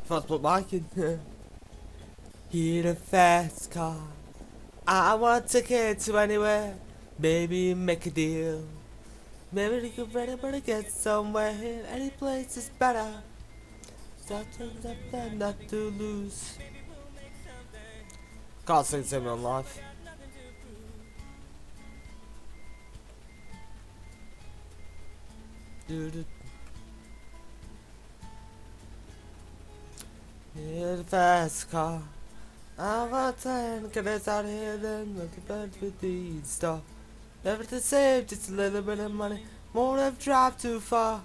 Fast but biking. Hear the fast car. I want to get to anywhere. Maybe make a deal. Maybe we could ready but get somewhere. Any place is better. Something not to lose. Can't sing similar life. Dude. Hear the fast car. I want to get us out of here then. Look at that with the stuff. Never to save just a little bit of money. Won't have drive too far.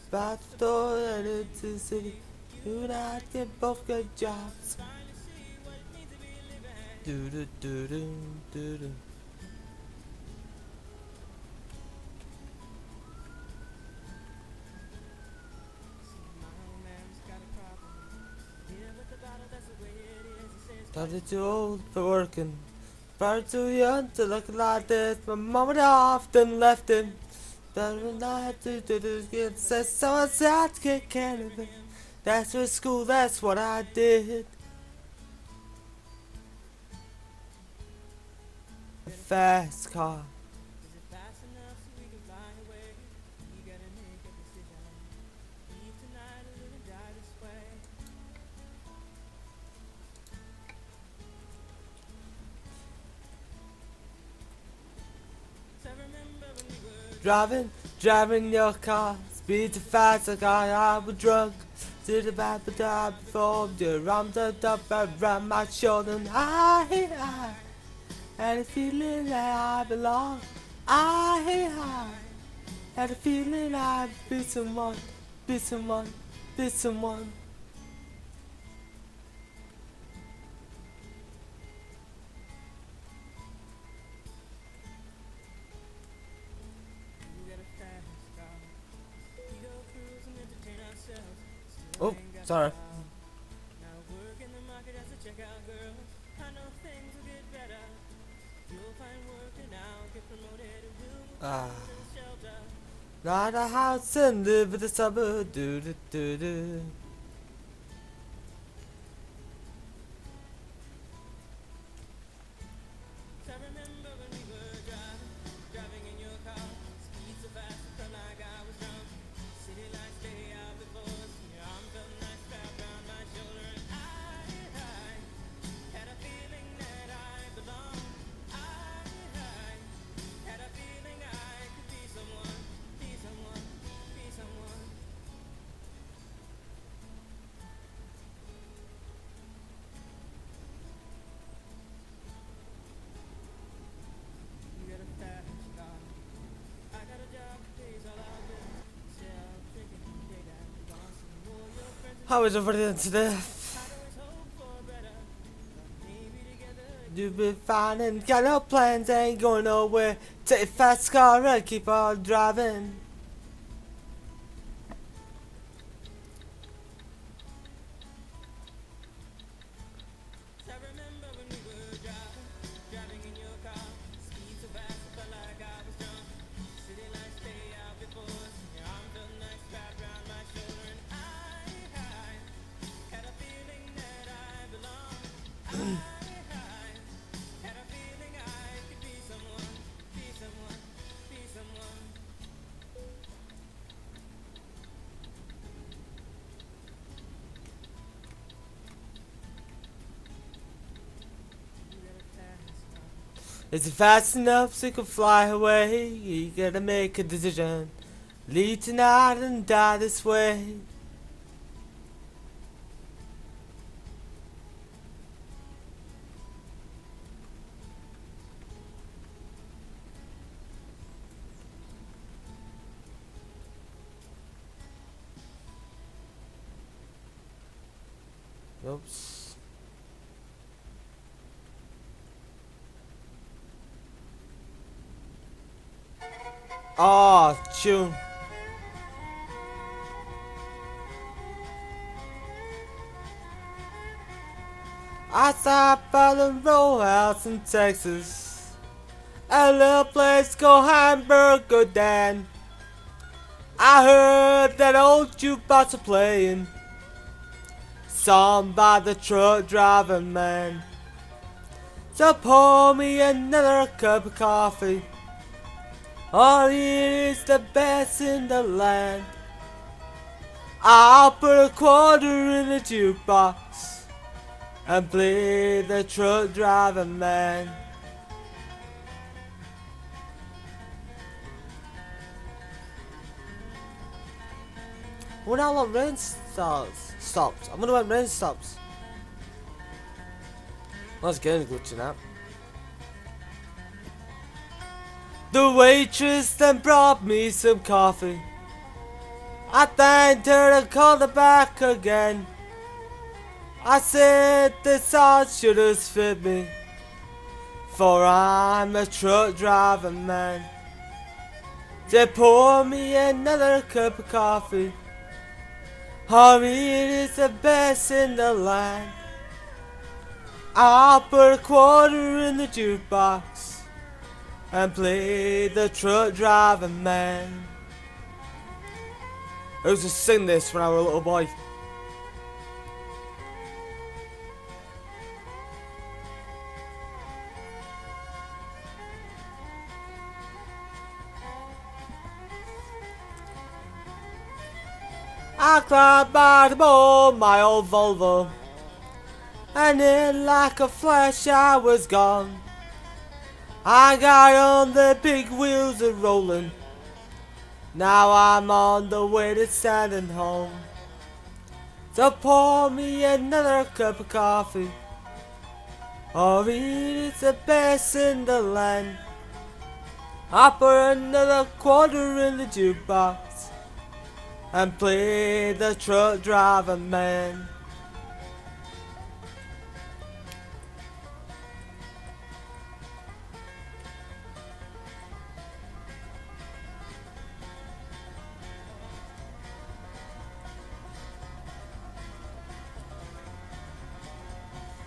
About the door and into the city. You and I can both get jobs. Do do do do do do. Started too old for working. Far too young to look like this. My mama often left him. But when I had to do this again, said so I had to get care of it. That's what school, that's what I did. Fast car. Driving your car, speed too fast like I was drunk. To the back of the before the arms up around my shoulder and I had a feeling that I belong. I had a feeling I'd be someone, be someone, be someone. Oh, sorry. Ah. Not a house and live in the suburb. Do do do do. How is everything today? You've been fine and got no plans, ain't going nowhere. Take a fast car and keep on driving. Is it fast enough so you can fly away? You gotta make a decision. Leave tonight and die this way. Oops. Oh, tune. I saw by the row house in Texas. A little place called Hamburger Dan. I heard that old jukebox a playing. song by the truck driver man. So pour me another cup of coffee. All here is the best in the land. I'll put a quarter in the jukebox and play the truck driver man. I wonder how long rain stops. I wonder when rain stops. Well, that's getting glitching out. The waitress then brought me some coffee. I thanked her and called her back again. I said the sauce should have fit me, for I'm a truck driver man. They pour me another cup of coffee. Oh, it is the best in the land. I'll put a quarter in the jukebox and play the truck driver man. I used to sing this when I was a little boy. I climbed by the ball, my old Volvo, and in like a flash I was gone. I got on the big wheels a rolling. Now I'm on the way to standing home. So pour me another cup of coffee. Oh, it is the best in the land. I put another quarter in the jukebox and play the truck driver man.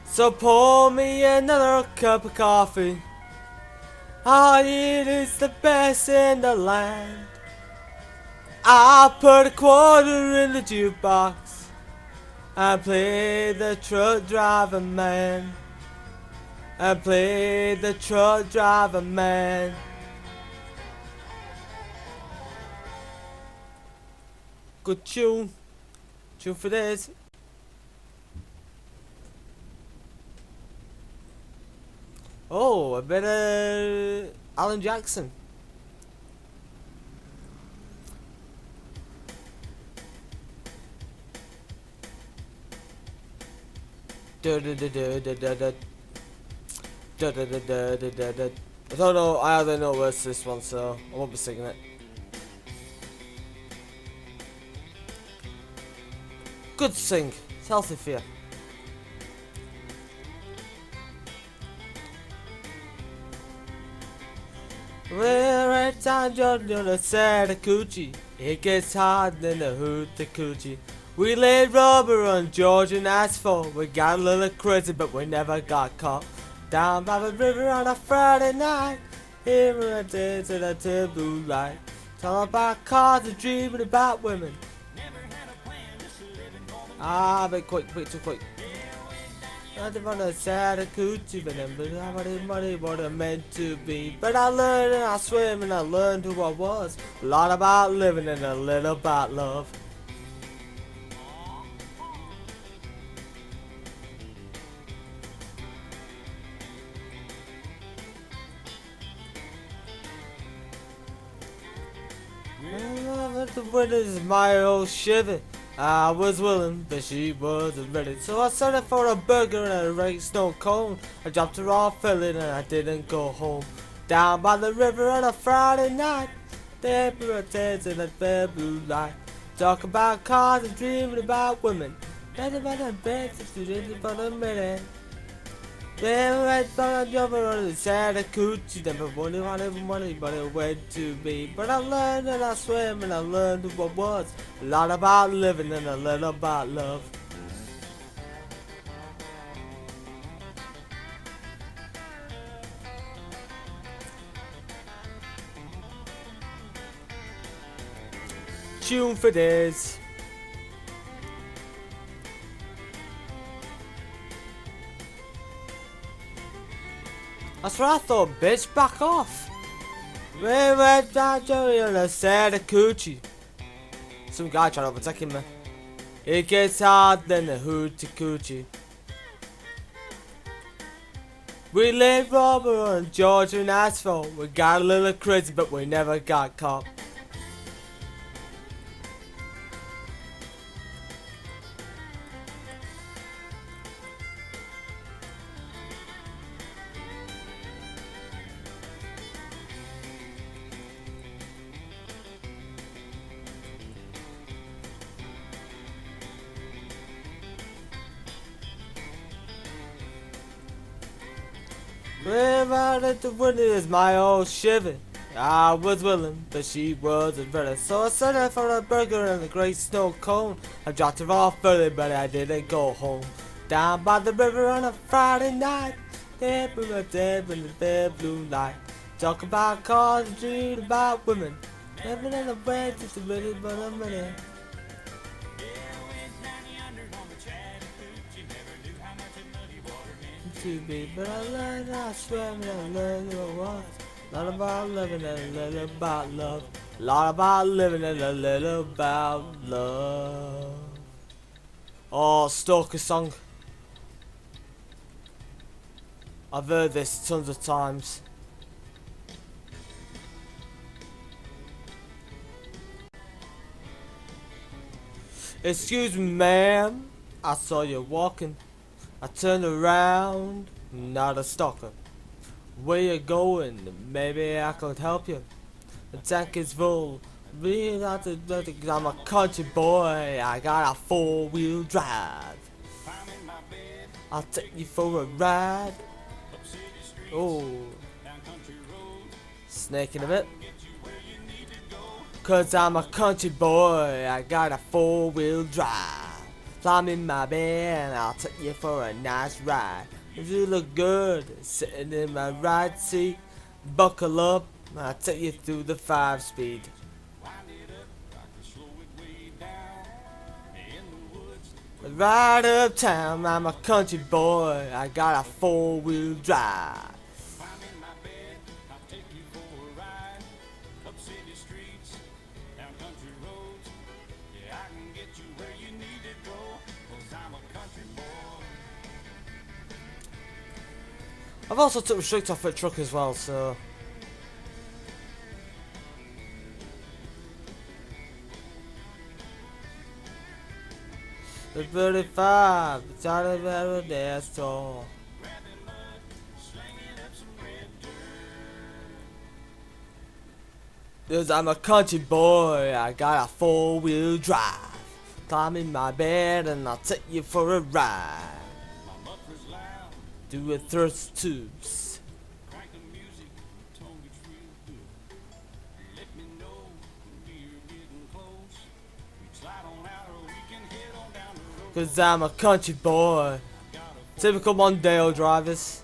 So pour me another cup of coffee. Oh, it is the best in the land. I'll put a quarter in the jukebox and play the truck driver man. And play the truck driver man. Good tune. Tune for this. Oh, a bit of Alan Jackson. I don't know, I don't know where's this one, so I won't be singing it. Good sing, it's healthy for you. We're right down on the side of Coochie. It gets hard in the hood the Coochie. We laid rubber on Georgian asphalt. We got a little crazy, but we never got caught. Down by the river on a Friday night, hearing a dance at a taboo light. Talking about cars and dreaming about women. Ah, but quick, too quick. I live on the side of Coochie, but how much money what I meant to be. But I learned and I swim and I learned who I was. A lot about living and a little about love. The winter's my old shiver. I was willing, but she wasn't ready. So I settled for a burger and a Rex Stone cone. I dropped her off early and I didn't go home. Down by the river on a Friday night, there were tents in a bare blue light. Talk about cars and dreaming about women. Better about the beds if you didn't for a minute. Then I thought I'd jump on the side of Coochie. Never wanted money, but it went to be. But I learned and I swam and I learned who I was. A lot about living and a little about love. Tune for this. That's what I thought, bitch. Back off. We went down to the set of coochie. Some guy tried to overtake him, man. It gets hard than the hoochie coochie. We laid rubber on Georgian asphalt. We got a little crazy, but we never got caught. We're out at the window is my old Chevy. I was willing, but she wasn't ready. So I set her for a burger and a great snow cone. I dropped her off early, but I didn't go home. Down by the river on a Friday night, there we were dead in the bare blue light. Talk about cars and dream about women. Living in a way just a minute, but a minute. To be, but I learned I swim and I learned what it was. Lot about living and a little about love. Lot about living and a little about love. Oh, Stalker song. I've heard this tons of times. Excuse me, ma'am. I saw you walking. I turned around, not a stalker. Where you going? Maybe I could help you. The tank is full. We not to cause I'm a country boy. I got a 4-wheel drive. I'll take you for a ride. Oh, snaking a bit. Cause I'm a country boy. I got a 4-wheel drive. Climb in my bed and I'll take you for a nice ride. You look good sitting in my right seat. Buckle up, I'll take you through the 5-speed. Right uptown, I'm a country boy. I got a 4-wheel drive. I've also took restrict off at truck as well, so the 35, it's out of their store. Cause I'm a country boy, I got a 4-wheel drive. Climb in my bed and I'll take you for a ride. Do a thrust tubes. Cause I'm a country boy. Typical Mondale drivers.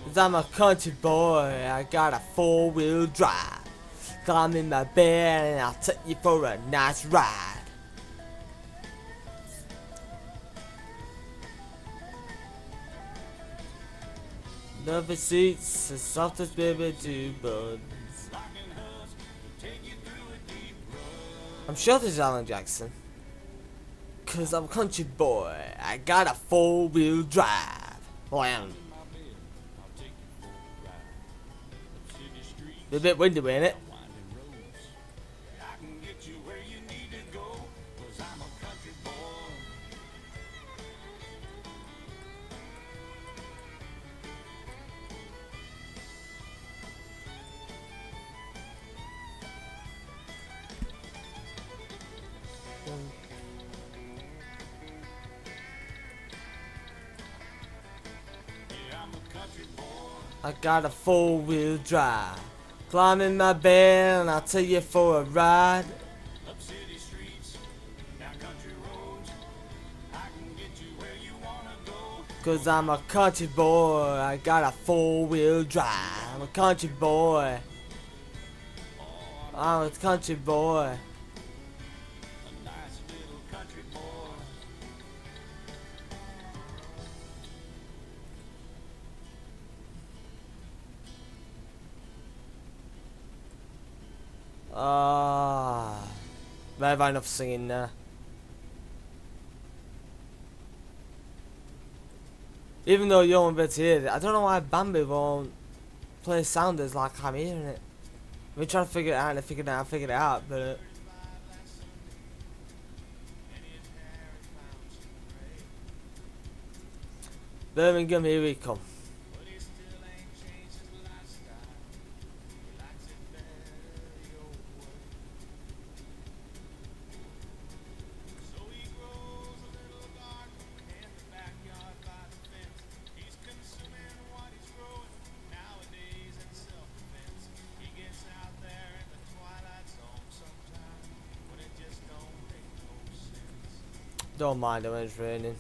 Cause I'm a country boy. I got a 4-wheel drive. Climb in my bed and I'll take you for a nice ride. Lovely seats, the softest baby to buds. I'm sure this is Alan Jackson. Cause I'm a country boy, I got a 4-wheel drive. Blam. A bit windy, ain't it? I got a 4-wheel drive. Climb in my bed and I'll take you for a ride. Cause I'm a country boy, I got a 4-wheel drive. I'm a country boy. I'm a country boy. Ah, very enough singing there. Even though you won't be able to hear it, I don't know why Bambi won't play sounders like I'm hearing it. I've been trying to figure it out and figured it out, but Birmingham, here we come. Don't mind it when it's raining.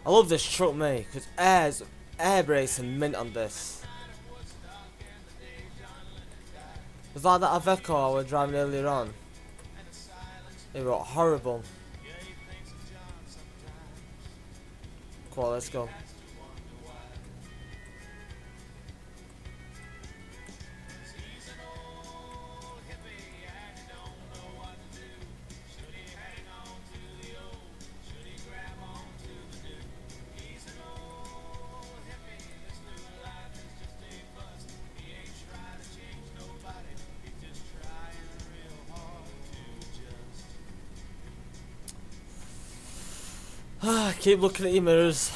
I love this truck, mate, because air brakes are mint on this. It's like that Aveco I was driving earlier on. They were horrible. Come on, let's go. Keep looking at your mirrors.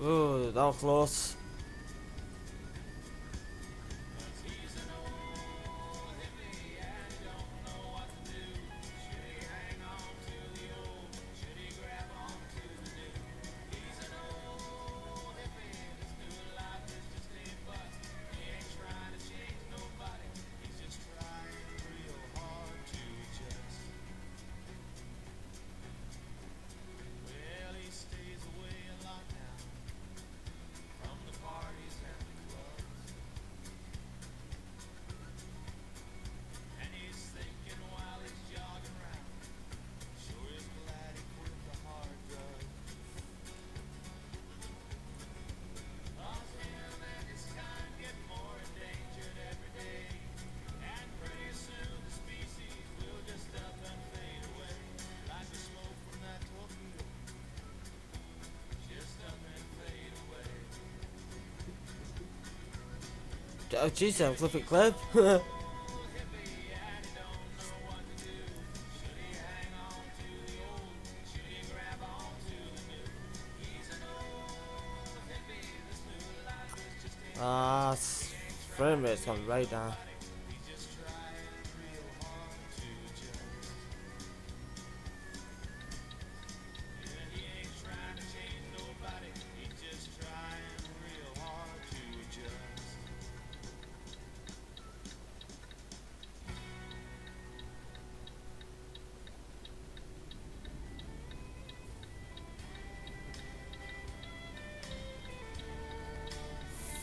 Ooh, that was close. Oh jeez, I'm Clifford Clip. Frame rate's gone right down.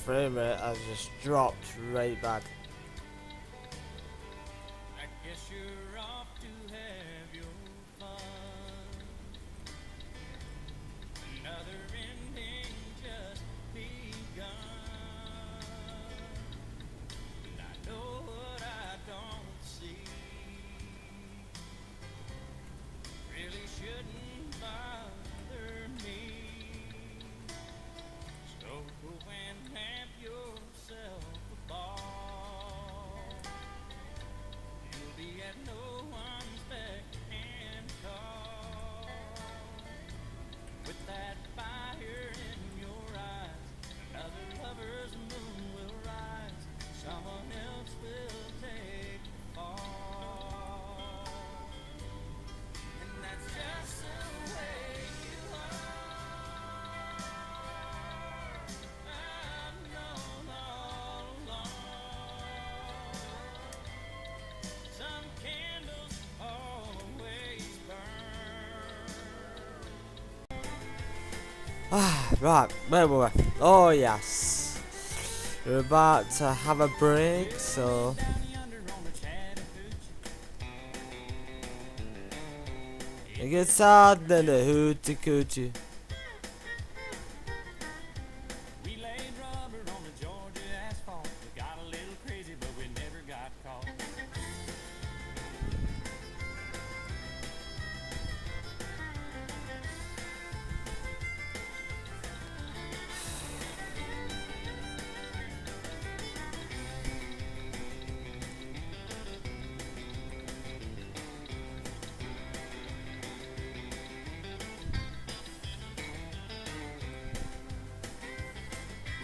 Frame rate has just dropped right bad. I guess you're off to have your fun. Another ending just begun. And I know what I don't see really shouldn't bother me. So go and have yourself a ball. You'll be at no one's beck Right, where were we? Oh yes, we're about to have a break, so down yonder on the Chattahoochee. it gets hard than the hoochie coochie. We laid rubber on the Georgia asphalt. We got a little crazy, but we never got caught.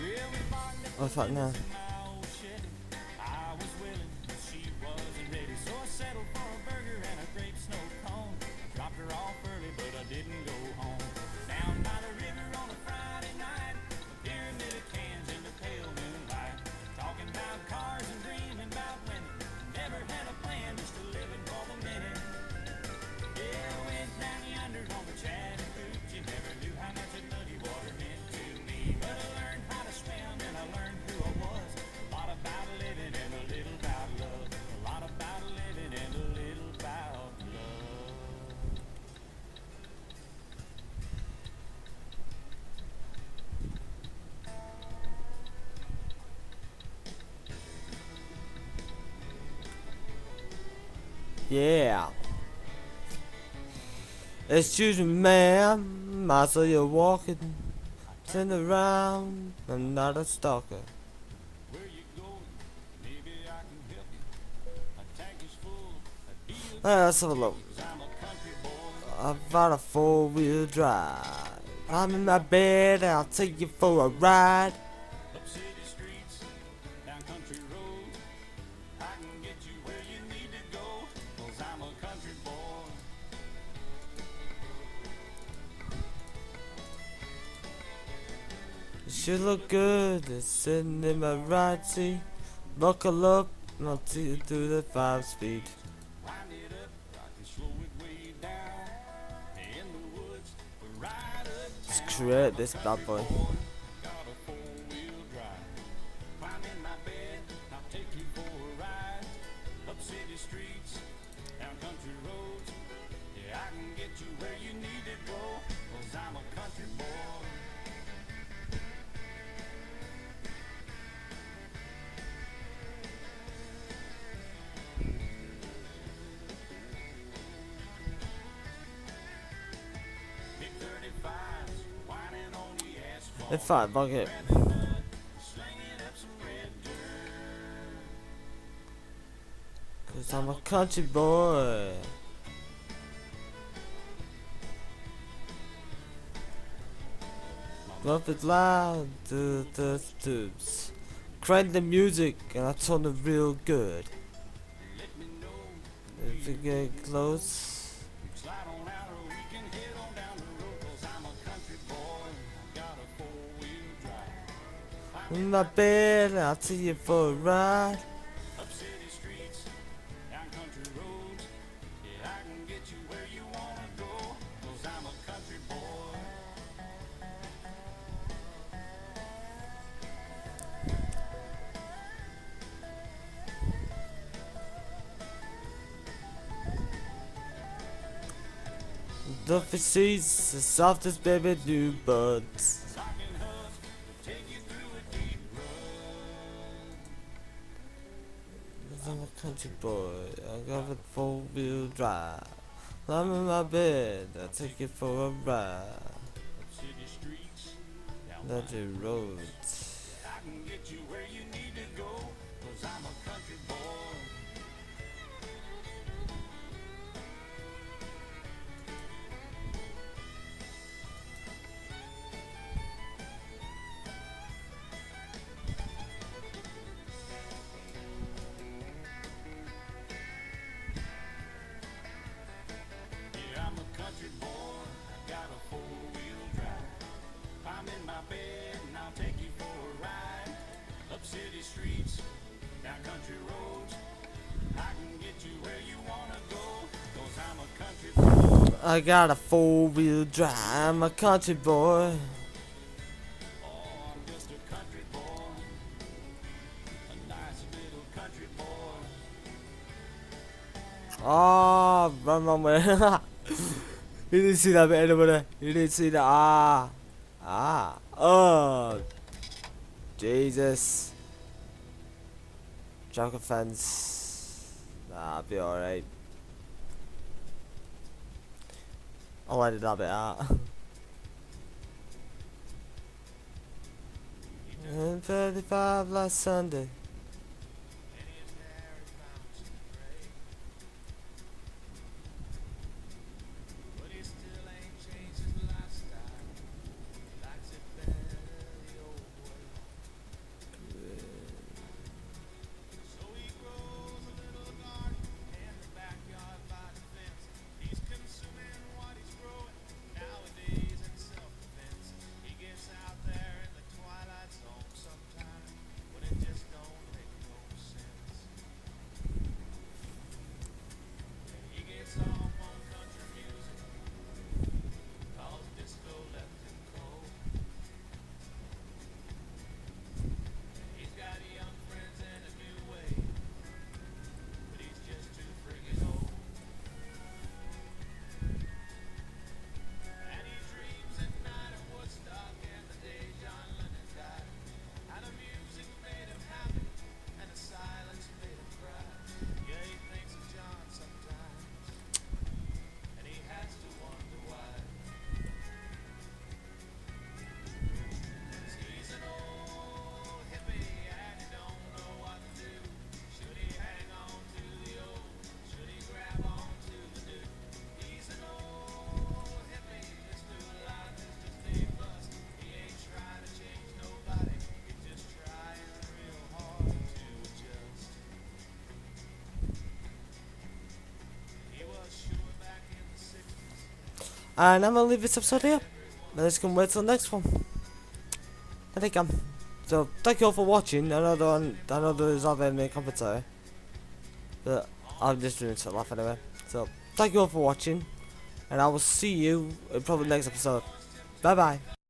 Well, we parked at Oh fuck no. my old Chevy. I was willing, but she wasn't ready. So I settled for a burger and a grape snow cone. Dropped her off early, but I didn't go home. Down by the river on a Friday night, a pyramid of cans in the pale moonlight. Talking about cars and dreaming about women. Never had a plan, just a living for the minute. Yeah, I went down yonder on the Chattahoochee. Never knew how much that muddy water meant to me. But I learned how to swim and I learned who I was. A lot about living and a little about love. A lot about living and a little about love. Yeah. Excuse me, ma'am. I saw you walking. Turn around. I'm not a stalker. Where you going? Maybe I can help you. My tank is full. A deal, Let's have a look. 'cause I'm a country boy. I've got a 4-wheel drive. I'm in my bed and I'll take you for a ride. Up city streets, down country roads. I can get you where you need to go. 'Cause I'm a country boy. You should look good, it's sitting in my right seat. Buckle up, and I'll take you through the 5-speed. Wind it up, I can slow it way down. In the woods, we're right Let's up create this bad boy. got a 4-wheel drive. Climb in my bed, I'll take you for a ride. Up city streets, down country roads. Yeah, I can get you where you need to go. 'Cause I'm a country boy. Big 35s, whining on the asphalt. In fact, fuck it. Slinging up some red dirt. Cause I'm a country boy. Love it loud to the tubes. Crank the music and I turn it real good. Let me know If you get close, slide on out or we can head on down the road. 'Cause I'm a country boy. I got a 4-wheel drive. in my bed and I'll take you for a ride. Up city streets, down country roads. Yeah, I can get you where you wanna go. 'Cause I'm a country boy. Duffy seats, the softest baby new buds. I can hug, take you through a deep rut. Cause I'm a country boy, I got a 4-wheel drive. I'm in my bed, I'll take you for a ride. Up city streets, down Country roads. I can get you where you need to go. 'Cause I'm a country boy. Yeah, I'm a country boy. I got a 4-wheel drive. I'm in my bed and I'll take you for a ride. Up city streets, down country roads. I can get you where you wanna go. 'Cause I'm a country boy. I got a 4-wheel drive, I'm a country boy. Oh, run, run with it. You didn't see that bit, anybody. You didn't see that. Oh, Jesus. Joker fence. Nah, I'll be alright. I'll edit that bit out. And 35 last Sunday. And I'm gonna leave this episode here. Let's come wait till the next one. I think I'm. So thank you all for watching. I know there's other main commentary, but I'm just doing some laugh anyway. So thank you all for watching, and I will see you in probably next episode. Bye bye.